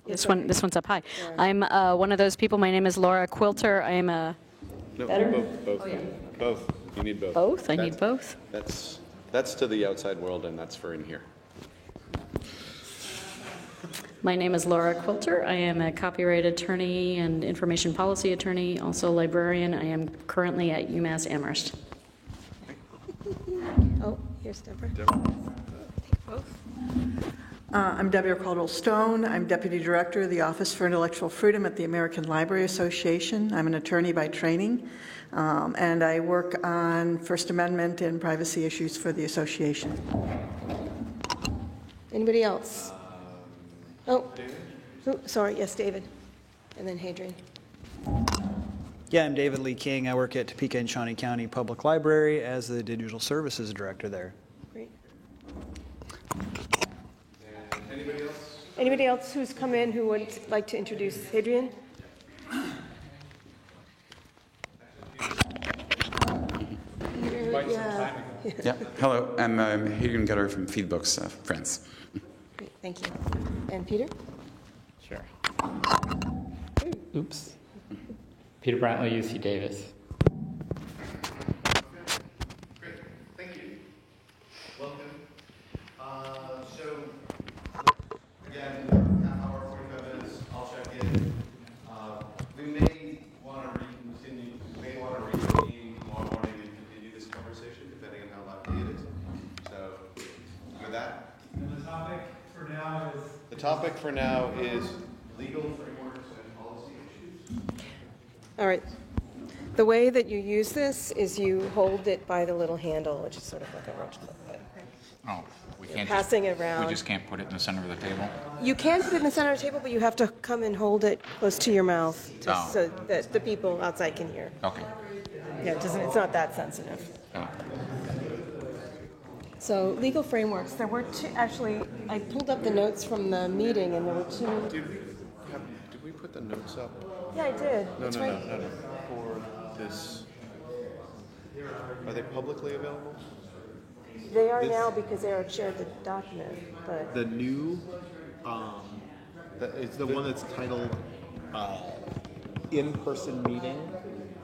This one's up high. Yeah. I'm one of those people. My name is Laura Quilter. I am a No, Better? both. Oh, yeah. Both. You need both. both. I need both. That's to the outside world, and that's for in here. My name is Laura Quilter. I am a copyright attorney and information policy attorney, also librarian. I am currently at UMass Amherst. Oh, here's Deborah. I'm Deborah Caldwell-Stone. I'm Deputy Director of the Office for Intellectual Freedom at the American Library Association. I'm an attorney by training, and I work on First Amendment and privacy issues for the association. Anybody else? Oh, sorry, yes, David. And then Hadrian. Yeah, I'm David Lee King. I work at Topeka and Shawnee County Public Library as the Digital Services Director there. Great. Anybody else? Anybody else who's come in who would like to introduce Hadrian? Yeah. Yeah, hello, I'm Hadrian Gutter from Feedbooks, France. Great, thank you. And Peter? Sure. Oops. Peter Brantley, UC Davis. Great, thank you. Welcome. So, again, half hour, 45 minutes, I'll check in. We may want to reconvene tomorrow morning and continue this conversation, depending on how lively it is. So, with that. And the topic for now is? The topic for now is legal frameworks and policy issues. All right. The way that you use this is you hold it by the little handle, which is sort of like a roach clip. Oh, we can't Passing just, it around. We just can't put it in the center of the table? You can put it in the center of the table, but you have to come and hold it close to your mouth so that the people outside can hear. Okay. Yeah, it's not that sensitive. Oh. So legal frameworks, there were two, actually, I pulled up the notes from the meeting and there were two. Did we put the notes up? Yeah, I did. No, It's no, right. no. For this, are they publicly available? They are now because Eric shared the document, but. The new, it's the one that's titled In-Person Meeting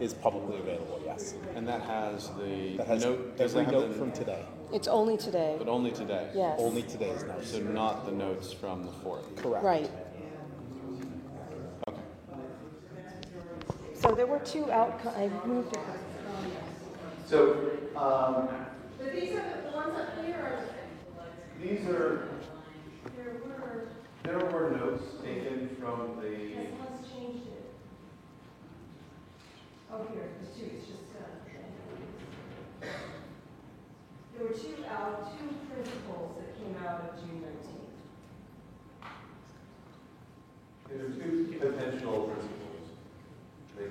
is publicly available, yes. And that has the That has note. every note from today. It's only today. But only today. Yes. Only today's notes. So not the notes from the 4th. Correct. Right. Okay. So there were two outcomes. I moved it. So, But these are the ones up here are these are, there were notes taken from the, Let's change it. Oh, here, there's two. It's just, there were two principles that came out of June 19th. there are two potential principles that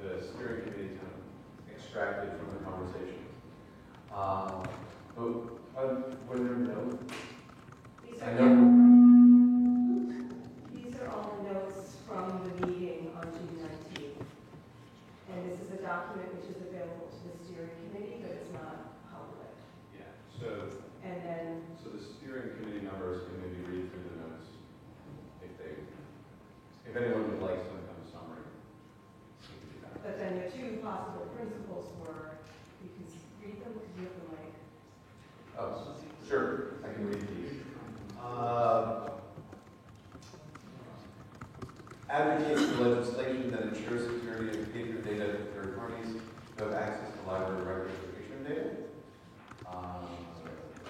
the steering committee kind of extracted from the conversation. But were there no? These are all the notes from the meeting on June 19th. And this is a document which is available to the steering committee, but it's not public. Yeah. So. And then. So the steering committee members can maybe read through the notes if anyone would like some kind of summary. we can do that. But then the two possible principles were, you can read them, because you have the mic. Oh, sure, I can read these. Advocates for legislation that ensures security of patron data to third parties who have access to library records or patron data.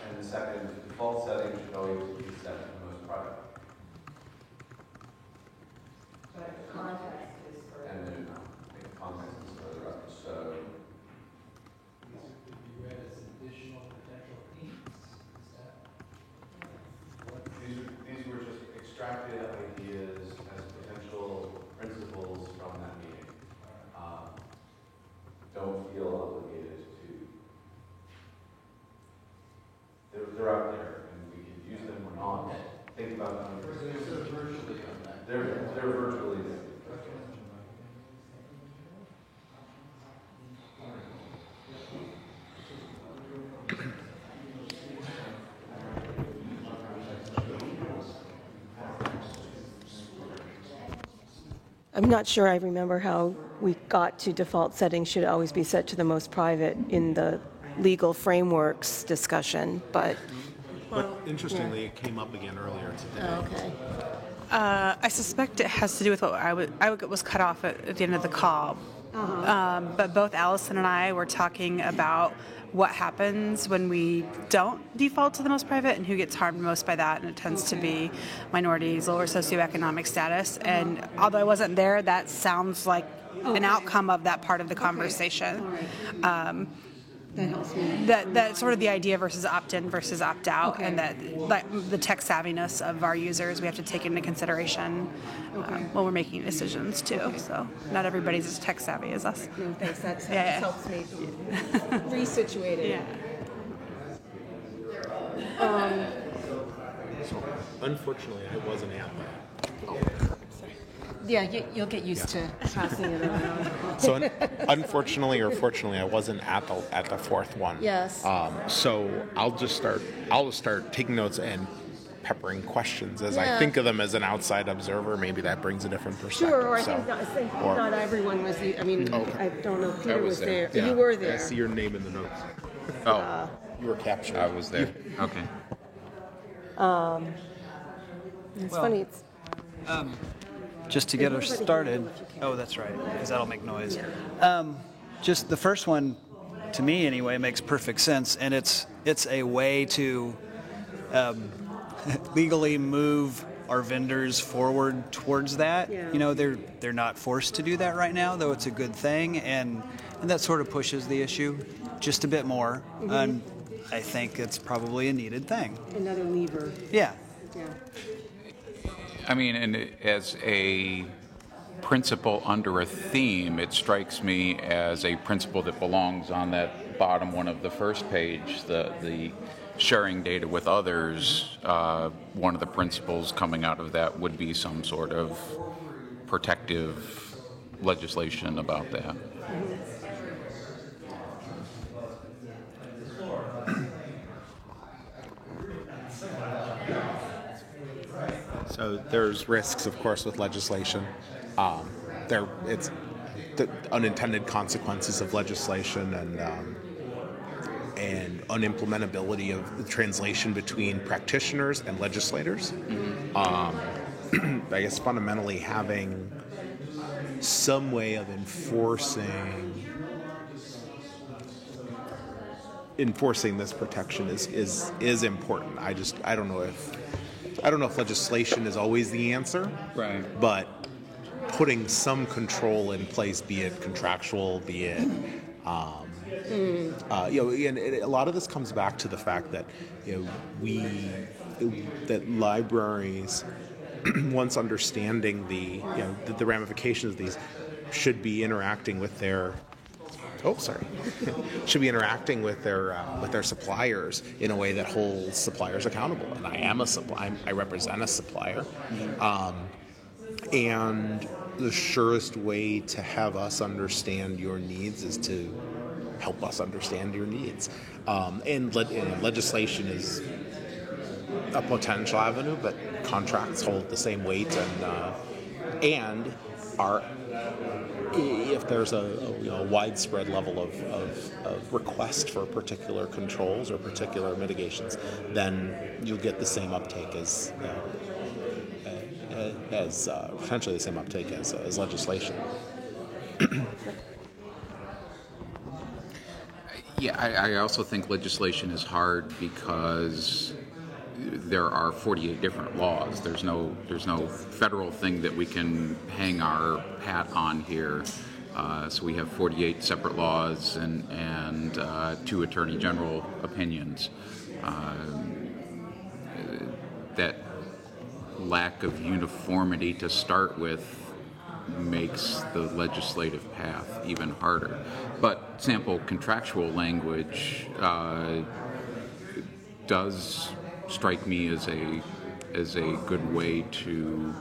And the second, default setting should always be set to the most private. But the context is for. And then the context is further up. So These could be read as additional potential themes. these were just extracted ideas as potential principles from that meeting. Don't feel obligated to. They're out there, and we can use them or not. Think about them. They're virtually on that. They're virtually there. I'm not sure I remember how we got to default settings should always be set to the most private in the legal frameworks discussion, but... But interestingly, it came up again earlier today. Oh, okay. I suspect it has to do with what I was cut off at the end of the call. But both Allison and I were talking about what happens when we don't default to the most private and who gets harmed most by that, and it tends to be minorities, lower socioeconomic status. And although I wasn't there, that sounds like an outcome of that part of the conversation. That helps me. That sort of the idea versus opt-in versus opt-out, and that like the tech savviness of our users we have to take into consideration when we're making decisions too. So not everybody's as tech savvy as us. No, thanks. That Yeah. helps me resituate it. Yeah. So, unfortunately, I wasn't at that. Yeah, you'll get used to passing it around. So, unfortunately or fortunately, I wasn't at the fourth one. Yes. So I'll just start taking notes and peppering questions as I Yeah. think of them as an outside observer. Maybe that brings a different perspective. Sure, or I So- think or- not everyone was. I mean, I don't know if Peter was there. Yeah. You were I there. see your name in the notes. Oh, You were captured. I was there. Okay. It's funny. It's, Just to get us started. Oh, that's right, because that'll make noise. Just the first one, to me anyway, makes perfect sense, and it's a way to legally move our vendors forward towards that. Yeah. You know, they're not forced to do that right now, though it's a good thing, and that sort of pushes the issue just a bit more. And I think it's probably a needed thing. another lever. Yeah. Yeah. I mean, and as a principle under a theme, it strikes me as a principle that belongs on that bottom one of the first page, the sharing data with others. One of the principles coming out of that would be some sort of protective legislation about that. So there's risks, of course, with legislation. It's the unintended consequences of legislation and unimplementability of the translation between practitioners and legislators. I guess fundamentally having some way of enforcing this protection is important. I don't know if legislation is always the answer, Right. but putting some control in place, be it contractual, be it, and a lot of this comes back to the fact that, that libraries, once understanding the ramifications of these, should be interacting with their should be interacting with their suppliers in a way that holds suppliers accountable. And I am a supplier. I represent a supplier, and the surest way to have us understand your needs is to help us understand your needs. And legislation is a potential avenue, but contracts hold the same weight, and are. If there's a widespread level of request for particular controls or particular mitigations, then you'll get the same uptake as potentially the same uptake as legislation. Yeah, I also think legislation is hard because there are 48 different laws. There's no federal thing that we can hang our hat on here. So we have 48 separate laws and 2 attorney general opinions. That lack of uniformity to start with makes the legislative path even harder. But sample contractual language does strike me as a good way to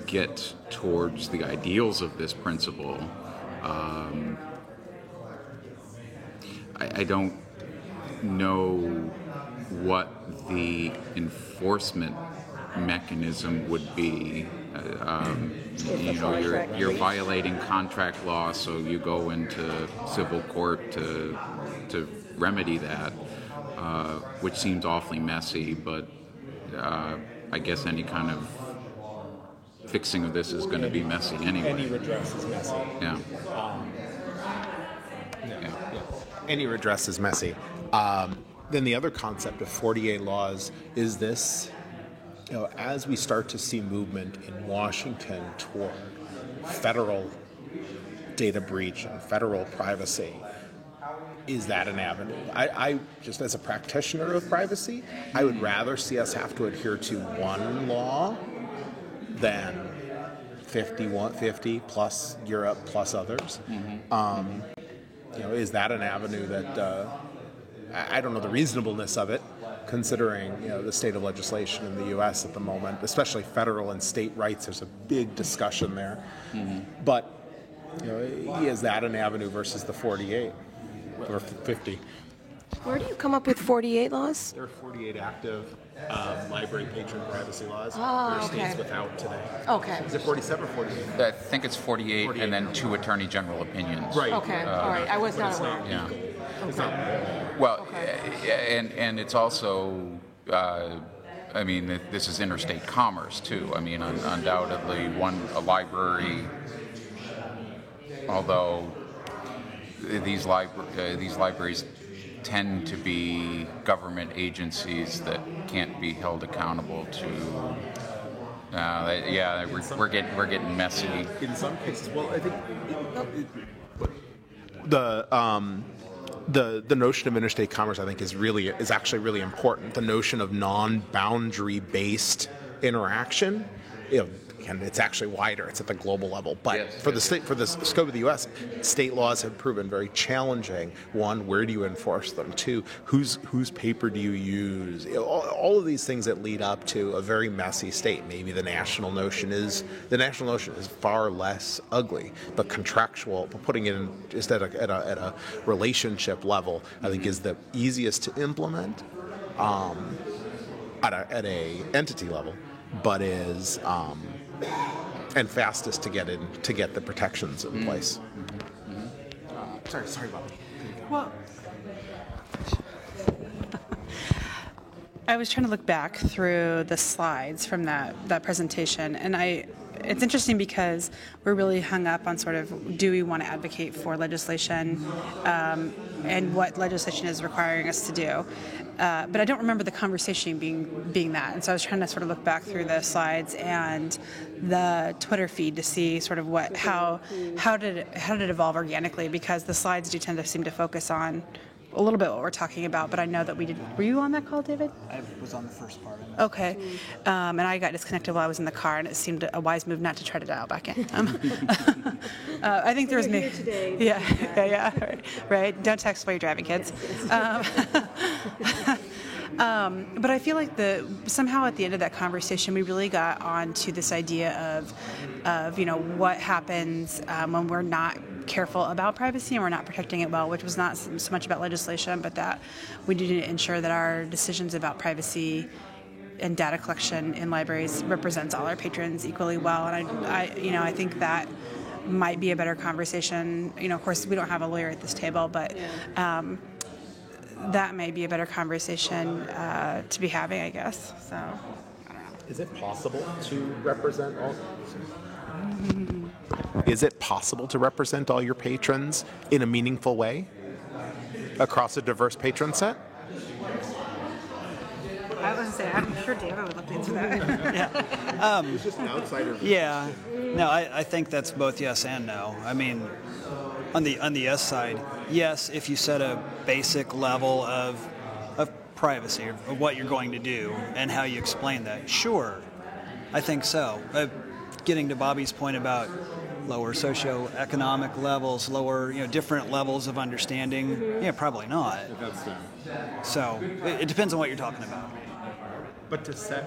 get towards the ideals of this principle. I don't know what the enforcement mechanism would be. You're violating contract law, so you go into civil court to remedy that, which seems awfully messy. But I guess any kind of fixing of this is going to be messy anyway. Any redress is messy. Yeah. Any redress is messy. Then the other concept of 48 laws is this, as we start to see movement in Washington toward federal data breach and federal privacy, is that an avenue? I just as a practitioner of privacy, I would rather see us have to adhere to one law than 50 plus Europe plus others. Is that an avenue that I don't know the reasonableness of it, considering the state of legislation in the U.S. at the moment, especially federal and state rights. There's a big discussion there, but is that an avenue versus the 48 or 50? Where do you come up with 48 laws? There are 48 active library patron privacy laws. Oh, there are okay. states without today. Okay. Is it 47 or 48? I think it's 48 and then 2 attorney general opinions. Right. Okay. All right. I was not aware. Yeah. Okay. Well, and it's also, this is interstate commerce too. I mean, undoubtedly, a library, although these libraries tend to be government agencies that can't be held accountable to. We're getting messy. In some cases, well, I think the notion of interstate commerce, I think, is actually really important. The notion of non-boundary based interaction, and it's actually wider. It's at the global level. But for the scope of the U.S., state laws have proven very challenging. One, where do you enforce them? Two, whose paper do you use? All of these things that lead up to a very messy state. Maybe the national notion is far less ugly, but contractual. Putting it in just at a relationship level, I think, is the easiest to implement at a entity level, but is and fastest to get the protections in place. Sorry, Bobby. Well, I was trying to look back through the slides from that presentation, and it's interesting because we're really hung up on sort of, do we want to advocate for legislation and what legislation is requiring us to do. But I don't remember the conversation being that. And so I was trying to sort of look back through the slides and the Twitter feed to see sort of how did it evolve organically, because the slides do tend to seem to focus on a little bit what we're talking about, but I know that we did. Were you on that call, David? I was on the first part. Okay. And I got disconnected while I was in the car, and it seemed a wise move not to try to dial back in. I think there was me. Yeah. Right. Don't text while you're driving, kids. But I feel like somehow at the end of that conversation, we really got onto this idea of what happens when we're not careful about privacy and we're not protecting it well, which was not so much about legislation, but that we need to ensure that our decisions about privacy and data collection in libraries represents all our patrons equally well. And I think that might be a better conversation. Of course, we don't have a lawyer at this table, but that may be a better conversation to be having, I guess. So, I don't know. Is it possible to represent all? Is it possible to represent all your patrons in a meaningful way across a diverse patron set? I was going to say, I'm sure David would look into that. Yeah. It's just an outsider. Yeah. No, I think that's both yes and no. I mean, on the yes side, yes, if you set a basic level of privacy, of what you're going to do and how you explain that, sure, I think so. Getting to Bobby's point about lower socioeconomic levels, lower, different levels of understanding, yeah, probably not. So it depends on what you're talking about. But to set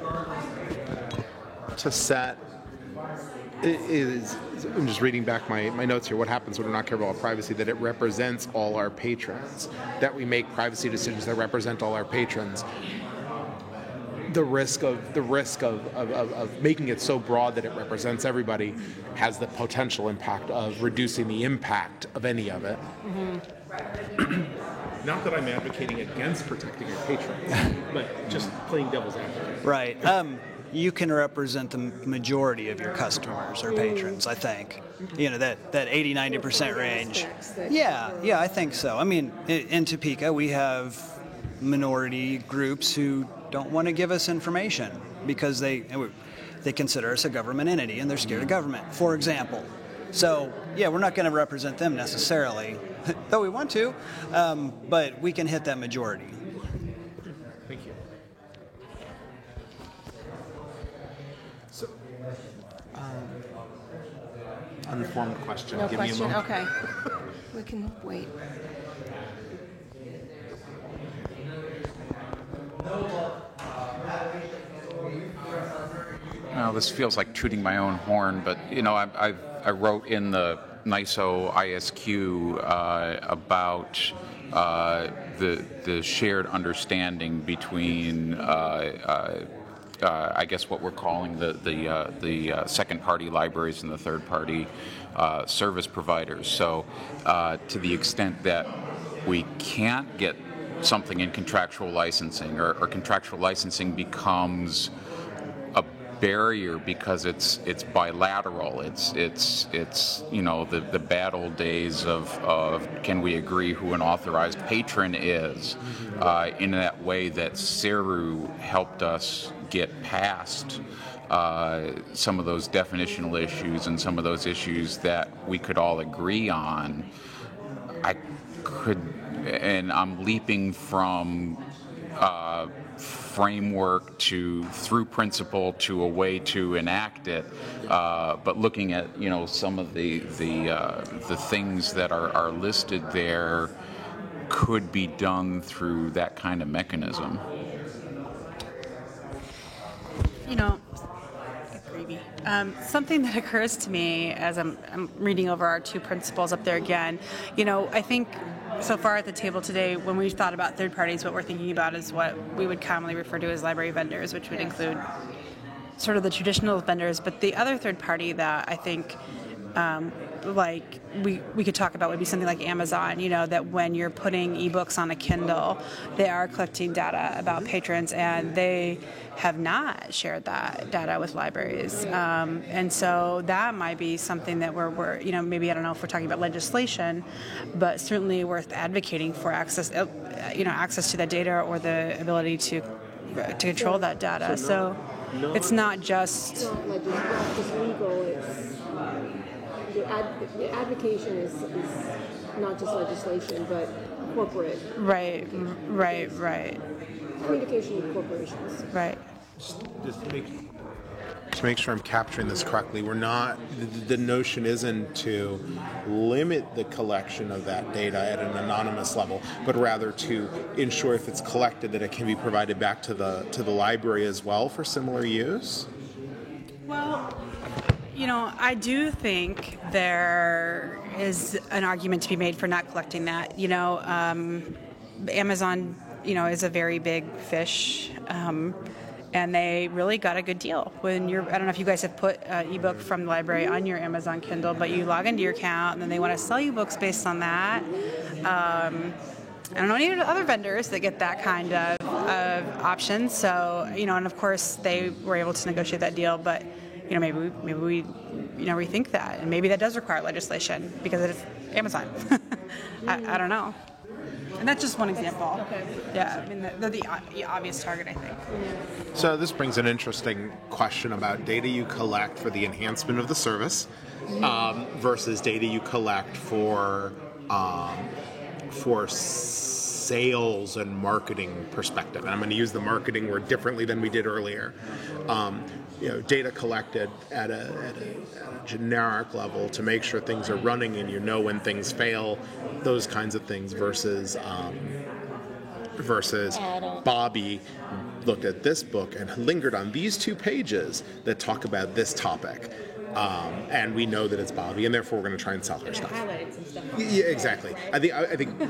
is, I'm just reading back my notes here. What happens when we're not careful about privacy? That it represents all our patrons. That we make privacy decisions that represent all our patrons. the risk of making it so broad that it represents everybody has the potential impact of reducing the impact of any of it. Not that I'm advocating against protecting our patrons, but just playing devil's advocate. Right. You can represent the majority of your customers or patrons, I think. That 80-90% range. Yeah, I think so. I mean, in Topeka, we have minority groups who don't want to give us information because they consider us a government entity and they're scared of government, for example. So, yeah, we're not going to represent them necessarily, though we want to, but we can hit that majority. Thank you. So, uninformed question. No Give question. me a moment. Okay. We can wait. Well, this feels like tooting my own horn, but I wrote in the NISO ISQ about the shared understanding between I guess what we're calling the second party libraries and the third party service providers. So to the extent that we can't get something in contractual licensing or contractual licensing becomes a barrier because it's bilateral. It's the bad old days of can we agree who an authorized patron is, in that way that CERU helped us get past some of those definitional issues and some of those issues that we could all agree on. And I'm leaping from framework through principle to a way to enact it, but looking at some of the things that are listed there could be done through that kind of mechanism. Something that occurs to me as I'm reading over our two principles up there again, I think so far at the table today, when we've thought about third parties, what we're thinking about is what we would commonly refer to as library vendors, which would include sort of the traditional vendors. But the other third party that I think we could talk about would be something like Amazon, that when you're putting ebooks on a Kindle, they are collecting data about patrons, and they have not shared that data with libraries. And so that might be something that we're maybe, I don't know if we're talking about legislation, but certainly worth advocating for access to that data or the ability to control that data. So it's not just... It's not just legal, it's... The advocation is not just legislation, but corporate. Right. Communication with corporations. Right. Just to make sure I'm capturing this correctly, we're not. The notion isn't to limit the collection of that data at an anonymous level, but rather to ensure if it's collected that it can be provided back to the library as well for similar use. Well, I do think there is an argument to be made for not collecting that. Amazon, is a very big fish, and they really got a good deal. I don't know if you guys have put an ebook from the library on your Amazon Kindle, but you log into your account, and then they want to sell you books based on that. I don't know any other vendors that get that kind of option. So, and of course they were able to negotiate that deal, but maybe we rethink that, and maybe that does require legislation because it's Amazon. I don't know. And that's just one example. Okay. Yeah, I mean, they're the obvious target, I think. So this brings an interesting question about data you collect for the enhancement of the service versus data you collect for sales and marketing perspective. And I'm going to use the marketing word differently than we did earlier. Data collected at a generic level to make sure things are running and when things fail, those kinds of things versus Bobby looked at this book and lingered on these 2 pages that talk about this topic. and we know that it's Bobby, and therefore we're going to try and sell her stuff. Highlighted some stuff. Yeah, exactly. I think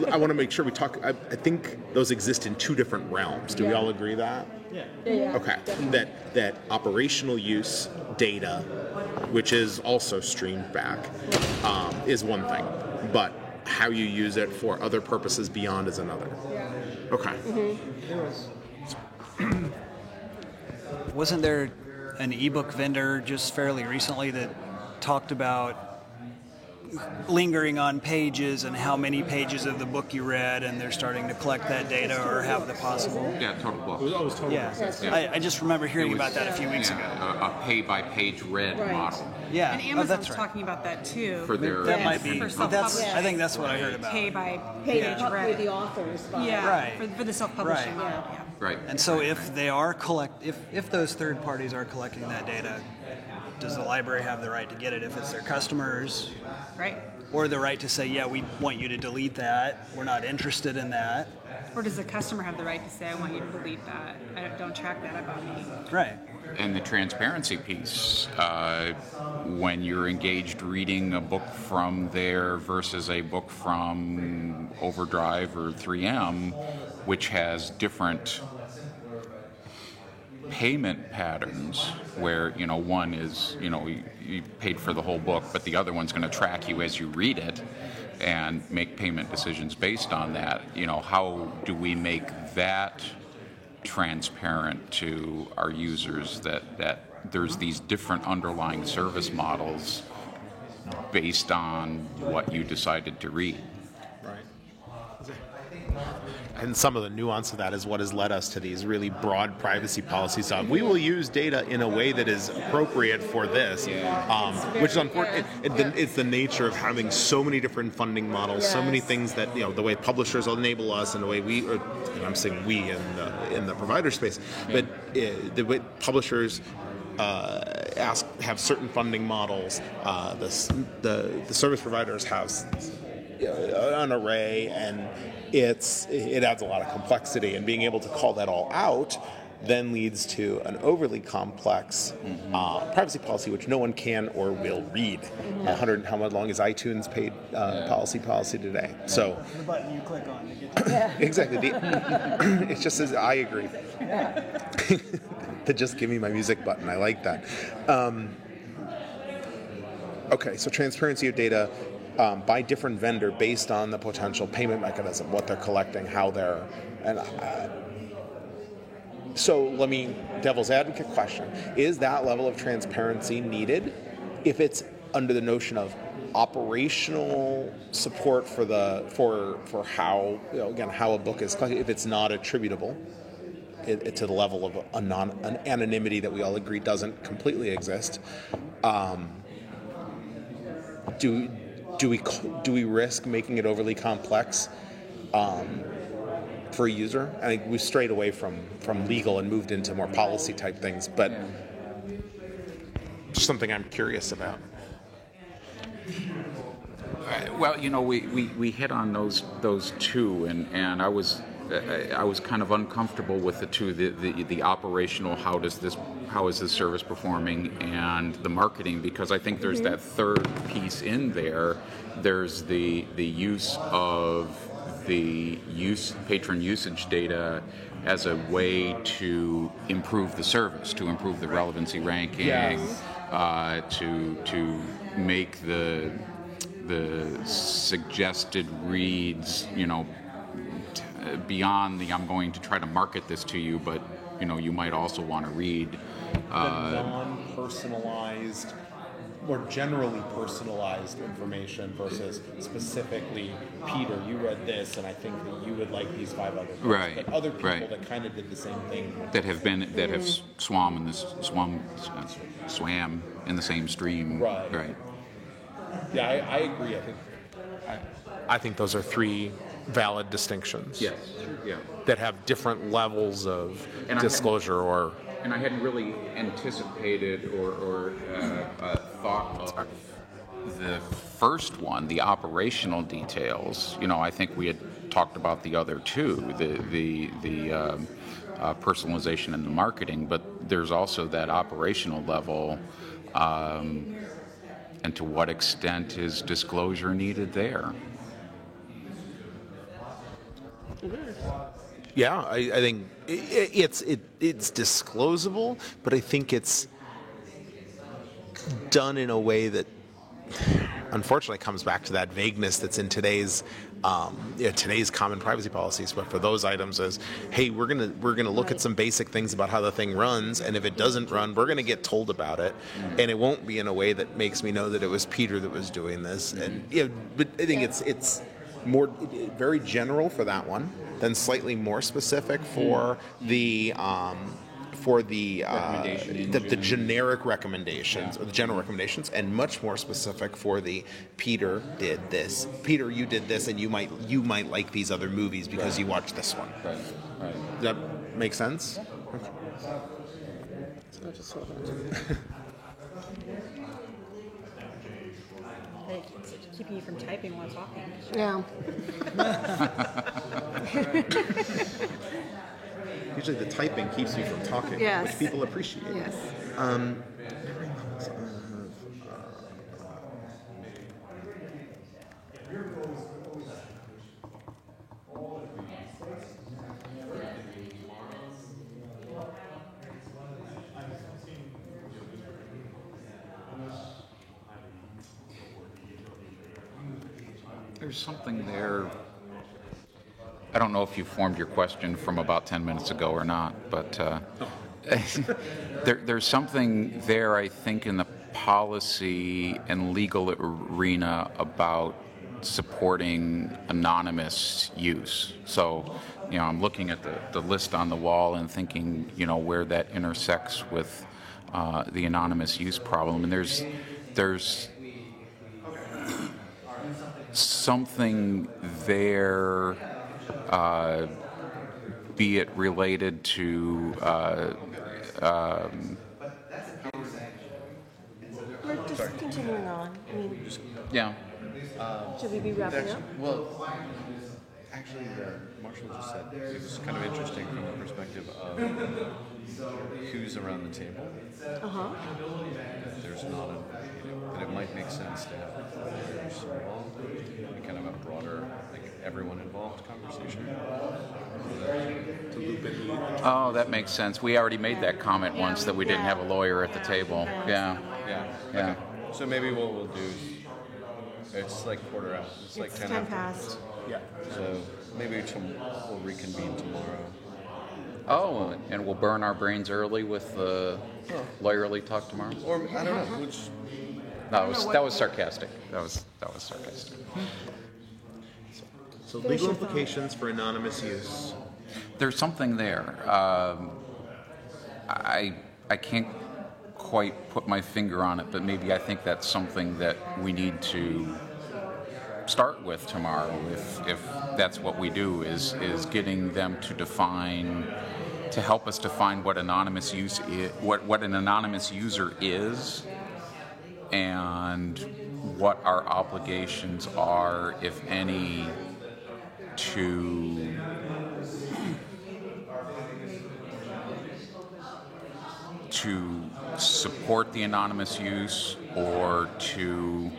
I want to make sure we talk. I think those exist in two different realms. Do we all agree that? Yeah. Okay. That operational use data, which is also streamed back, is one thing, but how you use it for other purposes beyond is another. Okay. Wasn't there an ebook vendor just fairly recently that talked about lingering on pages and how many pages of the book you read, and they're starting to collect that data or have the possible? Yeah, total book. I just remember hearing about that a few weeks ago. A pay-by-page read model. Yeah, And Amazon's that's right. talking about that too. For their That might be. For I self-publishing. think that's what I heard about. Pay by Pay page with read. the authors. By. Yeah, Right. for the self-publishing. Right. Yeah. Right. And so if they are if those third parties are collecting that data, does the library have the right to get it if it's their customers? Right. Or the right to say, yeah, we want you to delete that. We're not interested in that. Or does the customer have the right to say, I want you to delete that? Don't track that about me. Right. And the transparency piece, when you're engaged reading a book from there versus a book from Overdrive or 3M, which has different payment patterns where, one is, you paid for the whole book, but the other one's going to track you as you read it and make payment decisions based on that. How do we make that transparent to our users that there's these different underlying service models based on what you decided to read? And some of the nuance of that is what has led us to these really broad privacy policies. We will use data in a way that is appropriate for this, which is unfortunate. It's the nature of having so many different funding models, so many things that, the way publishers enable us and the way I'm saying we in the provider space, but the way publishers have certain funding models, the service providers have an array, and it adds a lot of complexity, and being able to call that all out then leads to an overly complex privacy policy, which no one can or will read. How long is iTunes paid policy today? So The button you click on to get to exactly. It just says, I agree. The just give me my music button. I like that. Okay, so transparency of data by different vendor based on the potential payment mechanism, what they're collecting, how they're, so let me, devil's advocate question, is that level of transparency needed if it's under the notion of operational support for how, how a book is collected, if it's not attributable to the level of an anonymity that we all agree doesn't completely exist? Do we risk making it overly complex for a user? I think we strayed away from legal and moved into more policy type things, but just something I'm curious about. Well, we hit on those two, and I was kind of uncomfortable with the two, the operational, how is this service performing, and the marketing, because I think there's that third piece in there. There's the use of the patron usage data as a way to improve the service, to improve the relevancy ranking, to make the suggested reads, beyond the I'm going to try to market this to you, but you might also want to read the non-personalized, more generally personalized information versus specifically, Peter, you read this, and I think that you would like these 5 other books. Right. But other people Right. that kind of did the same thing. that have swam in the same stream. Right. Yeah, I agree. I think those are 3 valid distinctions. Yes. Yeah. That have different levels of disclosure And I hadn't really anticipated or thought of the first one, the operational details. I think we had talked about the other two, the personalization and the marketing, but there's also that operational level And to what extent is disclosure needed there? Yeah, I think it's disclosable, but I think it's done in a way that unfortunately comes back to that vagueness that's in today's common privacy policies. But for those items, as hey, we're gonna look at some basic things about how the thing runs, and if it doesn't run, we're gonna get told about it, and it won't be in a way that makes me know that it was Peter that was doing this. And but I think it's more very general for that one, then slightly more specific for the generic recommendations, or the general recommendations, and much more specific for the Peter did this. Peter, you did this, and you might like these other movies because you watched this one. Right. Does that make sense? I'll just hold on. Hey, it's keeping you from typing while talking. Yeah. Usually the typing keeps you from talking, Yes. which people appreciate. Yes. There's something there. I don't know if you formed your question from about 10 minutes ago or not, but there's something there, I think, in the policy and legal arena about supporting anonymous use. So, I'm looking at the list on the wall and thinking, where that intersects with the anonymous use problem. And there's something there, be it related to We're just continuing on. I mean, yeah. should we be wrapping up? Well, actually, Marshall just said it was kind of interesting from the perspective of who's around the table. That there's not that it might make sense to have others involved and kind of a broader, everyone involved conversation. To loop in. Oh, that makes sense. We already made that comment once that we didn't have a lawyer at the table. Yeah. Okay. So maybe what we'll do, it's like quarter out. It's like 10 after. Past. Yeah. So maybe we'll reconvene tomorrow. Oh, and we'll burn our brains early with the lawyerly talk tomorrow? Or, I don't know, which... That was sarcastic. That was sarcastic. So legal implications for anonymous use. There's something there. I can't quite put my finger on it, but maybe I think that's something that we need to start with tomorrow. If that's what we do, is getting them to help us define what anonymous use is, what an anonymous user is, and what our obligations are, if any, to support the anonymous use, or to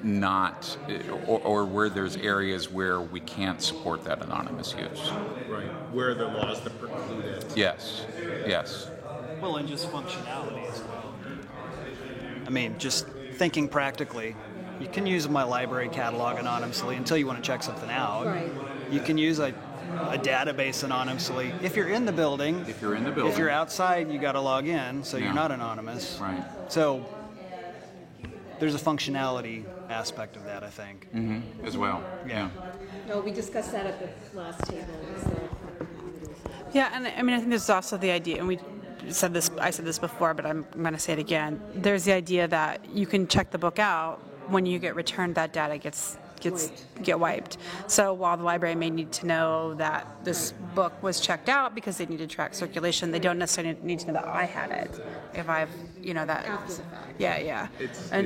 not, or where there's areas where we can't support that anonymous use. Right. Where are the laws that preclude it? Yes. Well, and just functionality as well. I mean, just thinking practically, you can use my library catalog anonymously until you want to check something out. Right. You can use a database anonymously if you're in the building. If you're in the building. If you're outside, you got to log in, so Yeah. you're not anonymous. Right. So there's a functionality aspect of that, I think. As well. Yeah. No, we discussed that at the last table. So. Yeah, and I mean, I think there's also the idea, and I said this before, but I'm going to say it again. There's the idea that you can check the book out. When you get returned, that data get wiped. So while the library may need to know that this book was checked out because they need to track circulation, they don't necessarily need to know that I had it. If I've, that. After the fact. Yeah.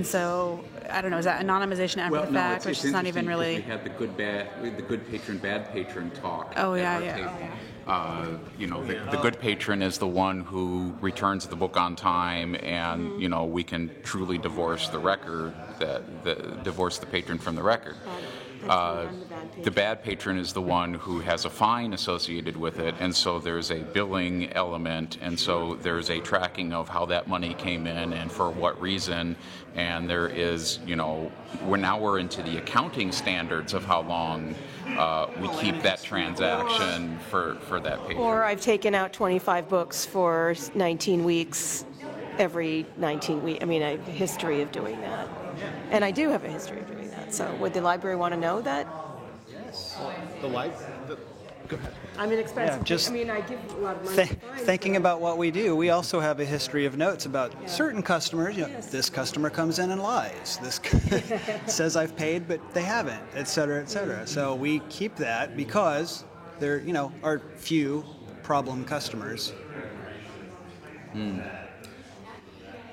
So I don't know. Is that anonymization after the fact, which is not even really? We had the good patron, bad patron talk. Oh, at yeah, our yeah. table. The good patron is the one who returns the book on time, and we can truly divorce the record, divorce the patron from the record. The bad patron is the one who has a fine associated with it, and so there's a billing element, and so there's a tracking of how that money came in and for what reason, and there is, we're into the accounting standards of how long we keep that transaction for that patron. Or I've taken out 25 books for 19 weeks, every 19 weeks. I mean, I have a history of doing that. And I do have a history of doing that. So would the library want to know that? Yes. The library. Go ahead. I'm an expensive. just I mean, I give a lot of money. Thinking about what we do, we also have a history of notes about certain customers. This customer comes in and lies. This says I've paid, but they haven't, et cetera, et cetera. So we keep that because there, are few problem customers.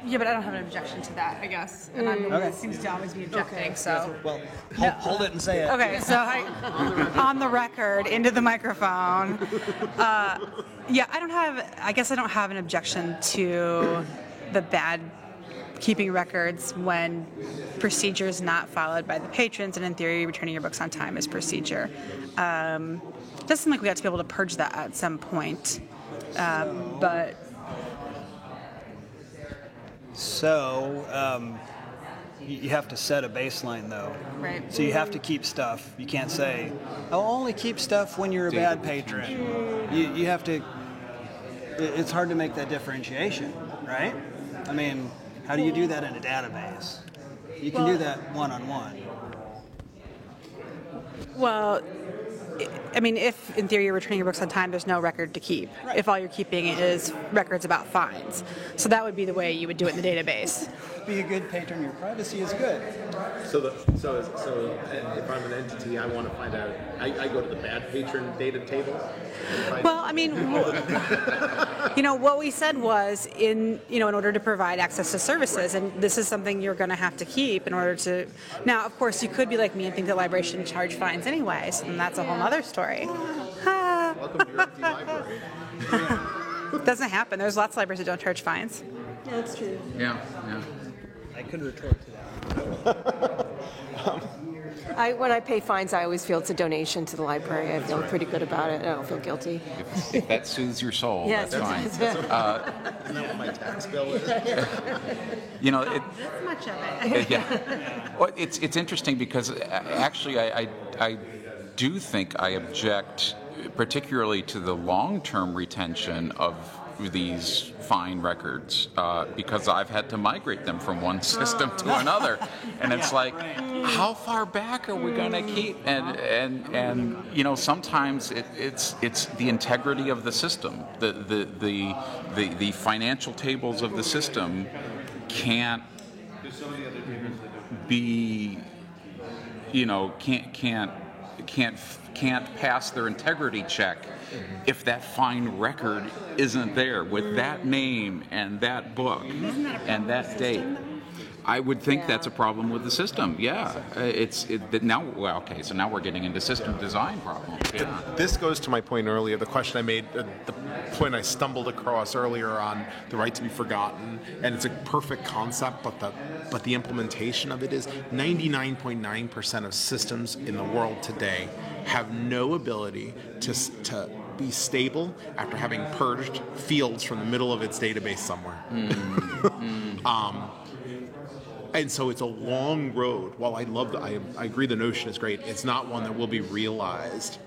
Yeah, but I don't have an objection to that, I guess. And I'm the one that seems to always be objecting, so. Well, hold it and say it. Okay, so on the record, into the microphone. I guess I don't have an objection to the bad keeping records when procedure is not followed by the patrons, and in theory, returning your books on time is procedure. It does seem like we have to be able to purge that at some point, but. So, you have to set a baseline, though. Right. So you have to keep stuff. You can't say, I'll only keep stuff when you're a bad patron. You have to, it's hard to make that differentiation, right? I mean, how do you do that in a database? You can do that one-on-one. Well, I mean, if in theory you're returning your books on time, there's no record to keep. Right. If all you're keeping is records about fines. So that would be the way you would do it in the database. Be a good patron, your privacy is good. So if I'm an entity, I want to find out, I go to the bad patron data table? Well, I mean, what we said was in order to provide access to services, and this is something you're going to have to keep in order to. Now, of course, you could be like me and think that library shouldn't charge fines anyways, and that's a whole other story. Welcome to your empty library. It doesn't happen. There's lots of libraries that don't charge fines. Yeah, that's true. Yeah. I could retort to that. When I pay fines, I always feel it's a donation to the library. I feel pretty good about it. I don't feel guilty. If that soothes your soul, Yes, that's fine. Isn't that what my tax bill is? That's much of it. Yeah. Well, it's interesting because actually I do think I object particularly to the long-term retention of these fine records because I've had to migrate them from one system to another, and it's like, how far back are we going to keep? And sometimes it's the integrity of the system, the financial tables of the system can't be, can't pass their integrity check if that fine record isn't there with that name and that book and that date. I would think that's a problem with the system. Yeah, so now we're getting into system design problems. Yeah. This goes to my point earlier, the question I made, the point I stumbled across earlier on the right to be forgotten, and it's a perfect concept, but the implementation of it is 99.9% of systems in the world today have no ability to be stable after having purged fields from the middle of its database somewhere. And so it's a long road. While I agree the notion is great, it's not one that will be realized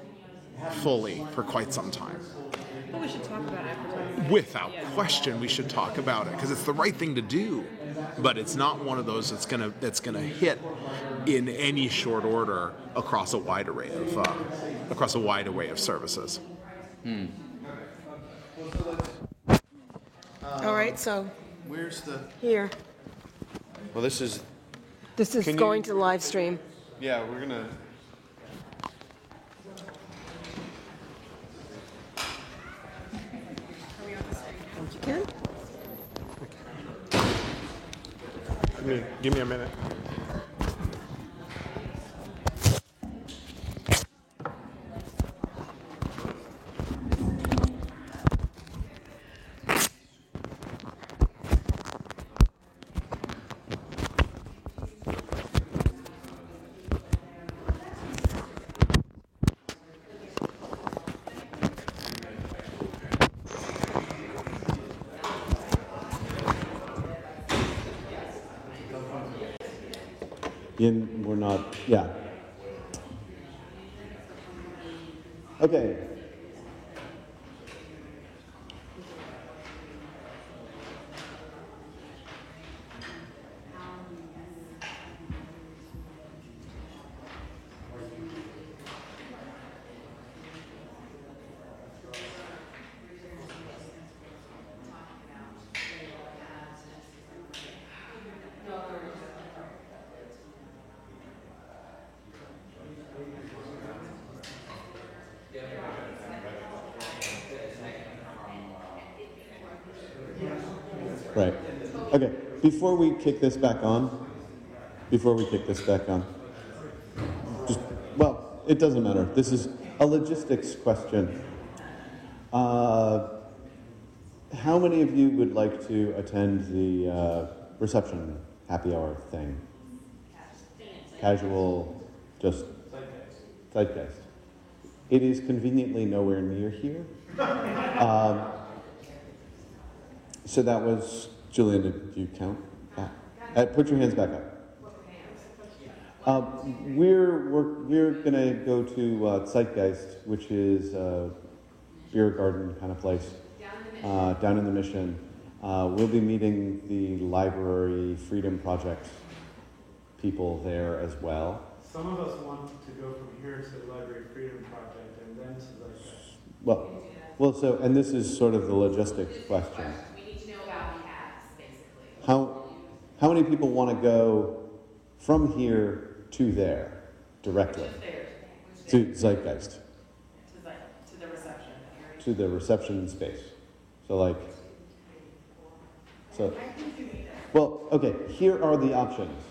fully for quite some time. Well, we should talk about it. Without question, we should talk about it because it's the right thing to do. But it's not one of those that's gonna hit in any short order across a wide array of services. All right, so Where's the? here. Well, this is Going to the live stream. Yeah, we're gonna. Ken? Give me a minute. We're not, yeah. Okay. Right. Okay. Before we kick this back on, just, well, it doesn't matter. This is a logistics question. How many of you would like to attend the reception happy hour thing? Casual, just zeitgeist. It is conveniently nowhere near here. So that was, Julian, did you count? Put your hands back up. We're going to go to Zeitgeist, which is a beer garden kind of place down in the Mission. We'll be meeting the Library Freedom Project people there as well. Some of us want to go from here to the Library Freedom Project and then to Zeitgeist. Well, so, and this is sort of the logistics question. How many people want to go from here to there directly? To Zeitgeist. To the reception. To the reception space. So well, okay, here are the options.